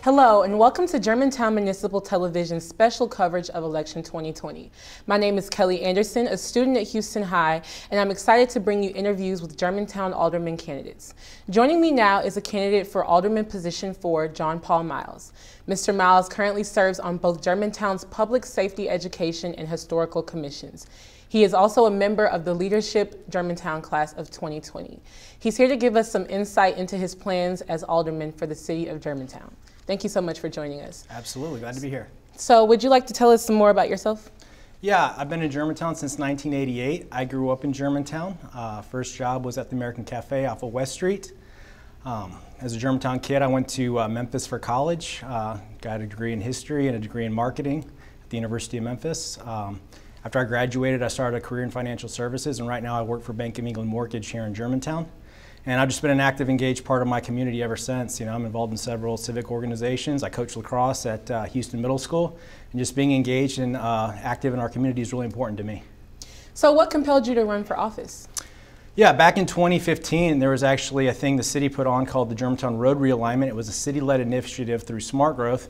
Hello and welcome to Germantown Municipal Television's special coverage of election 2020. My name is Kelly Anderson, a student at Houston High, and I'm excited to bring you interviews with Germantown Alderman candidates. Joining me now is a candidate for Alderman position 4, John Paul Miles. Mr. Miles currently serves on both Germantown's Public Safety Education and Historical Commissions. He is also a member of the Leadership Germantown class of 2020. He's here to give us some insight into his plans as Alderman for the city of Germantown. Thank you so much for joining us. Absolutely, glad to be here. So would you like to tell us some more about yourself? Yeah, I've been in Germantown since 1988. I grew up in Germantown. First job was at the American Cafe off of West Street. As a Germantown kid, I went to Memphis for college, got a degree in history and a degree in marketing at the University of Memphis. After I graduated, I started a career in financial services, and right now I work for Bank of England Mortgage here in Germantown. And I've just been an active, engaged part of my community ever since. You know, I'm involved in several civic organizations. I coach lacrosse at Houston Middle School, and just being engaged and active in our community is really important to me. So what compelled you to run for office? Yeah, back in 2015, there was actually a thing the city put on called the Germantown Road Realignment. It was a city-led initiative through Smart Growth.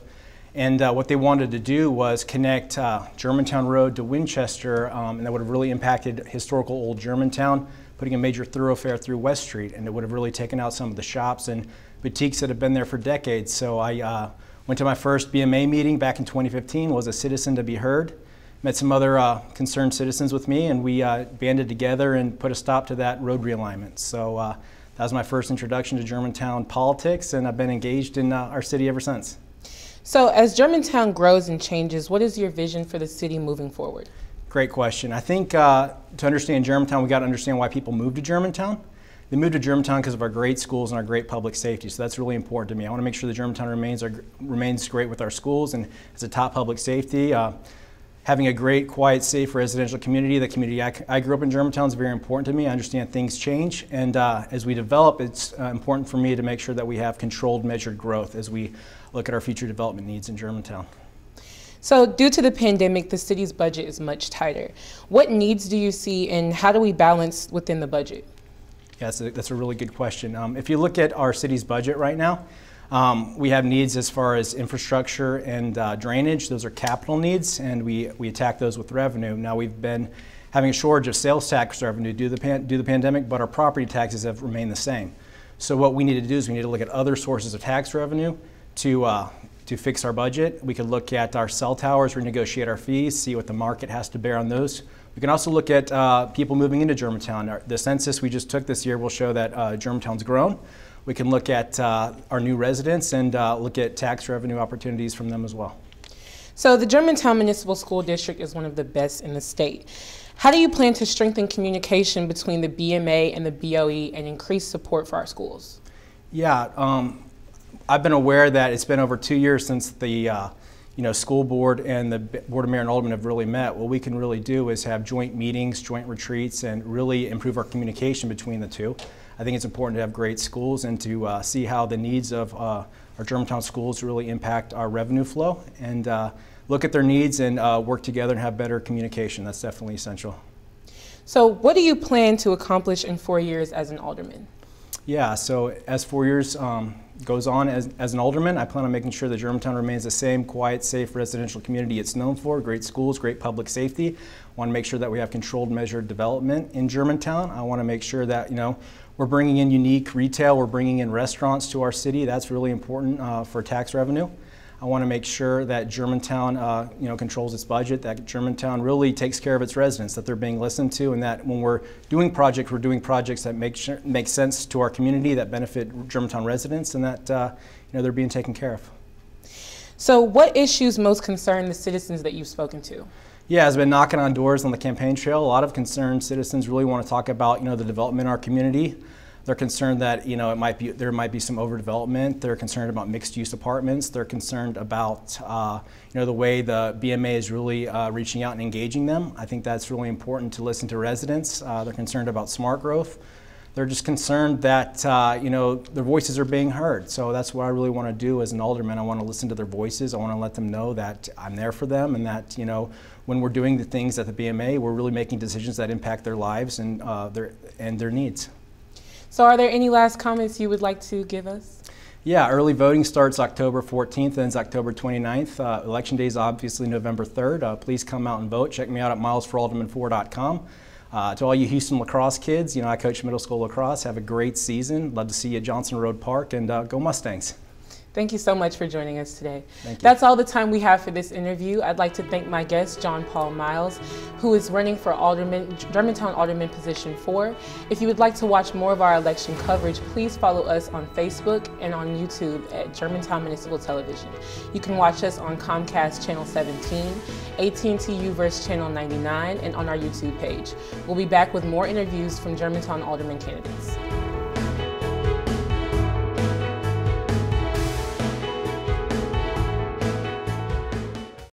And what they wanted to do was connect Germantown Road to Winchester, and that would have really impacted historical old Germantown, putting a major thoroughfare through West Street, and it would have really taken out some of the shops and boutiques that have been there for decades. So I went to my first BMA meeting back in 2015, was a citizen to be heard, met some other concerned citizens with me, and we banded together and put a stop to that road realignment. So that was my first introduction to Germantown politics, and I've been engaged in our city ever since. So as Germantown grows and changes, what is your vision for the city moving forward? Great question. I think to understand Germantown, we got to understand why people move to Germantown. They move to Germantown because of our great schools and our great public safety, so that's really important to me. I want to make sure that Germantown remains great with our schools and as a top public safety. Having a great, quiet, safe residential community, the community I grew up in Germantown is very important to me. I understand things change, and as we develop, it's important for me to make sure that we have controlled, measured growth as we look at our future development needs in Germantown. So due to the pandemic, the city's budget is much tighter. What needs do you see, and how do we balance within the budget? Yeah, that's a really good question. If you look at our city's budget right now, we have needs as far as infrastructure and drainage. Those are capital needs, and we attack those with revenue. Now, we've been having a shortage of sales tax revenue due to the pandemic, but our property taxes have remained the same. So what we need to do is we need to look at other sources of tax revenue to fix our budget. We could look at our cell towers, renegotiate our fees, see what the market has to bear on those. We can also look at people moving into Germantown. The census we just took this year will show that Germantown's grown. We can look at our new residents and look at tax revenue opportunities from them as well. So the Germantown Municipal School District is one of the best in the state. How do you plan to strengthen communication between the BMA and the BOE and increase support for our schools? Yeah, I've been aware that it's been over 2 years since the school board and the Board of Mayor and Alderman have really met. What we can really do is have joint meetings, joint retreats, and really improve our communication between the two. I think it's important to have great schools and to see how the needs of our Germantown schools really impact our revenue flow, and look at their needs and work together and have better communication. That's definitely essential. So what do you plan to accomplish in 4 years as an alderman? Yeah, so as 4 years goes on as an alderman, I plan on making sure that Germantown remains the same quiet, safe residential community it's known for, great schools, great public safety. I want to make sure that we have controlled, measured development in Germantown. I want to make sure that, we're bringing in unique retail, we're bringing in restaurants to our city. That's really important for tax revenue. I want to make sure that Germantown controls its budget, that Germantown really takes care of its residents, that they're being listened to, and that when we're doing projects that make sense to our community, that benefit Germantown residents, and that they're being taken care of. So what issues most concern the citizens that you've spoken to? Yeah, I've been knocking on doors on the campaign trail. A lot of concerned citizens really want to talk about the development in our community. They're concerned that there might be some overdevelopment. They're concerned about mixed-use apartments. They're concerned about the way the BMA is really reaching out and engaging them. I think that's really important to listen to residents. They're concerned about smart growth. They're just concerned that their voices are being heard. So that's what I really want to do as an alderman. I want to listen to their voices. I want to let them know that I'm there for them, and that when we're doing the things at the BMA, we're really making decisions that impact their lives and their needs. So are there any last comments you would like to give us? Yeah, early voting starts October 14th, ends October 29th. Election day is obviously November 3rd. Please come out and vote. Check me out at milesforalderman4.com. To all you Houston lacrosse kids, I coach middle school lacrosse. Have a great season. Love to see you at Johnson Road Park, and go Mustangs. Thank you so much for joining us today. Thank you. That's all the time we have for this interview. I'd like to thank my guest, John Paul Miles, who is running for Germantown Alderman position 4. If you would like to watch more of our election coverage, please follow us on Facebook and on YouTube at Germantown Municipal Television. You can watch us on Comcast Channel 17, AT&T U-verse Channel 99, and on our YouTube page. We'll be back with more interviews from Germantown Alderman candidates.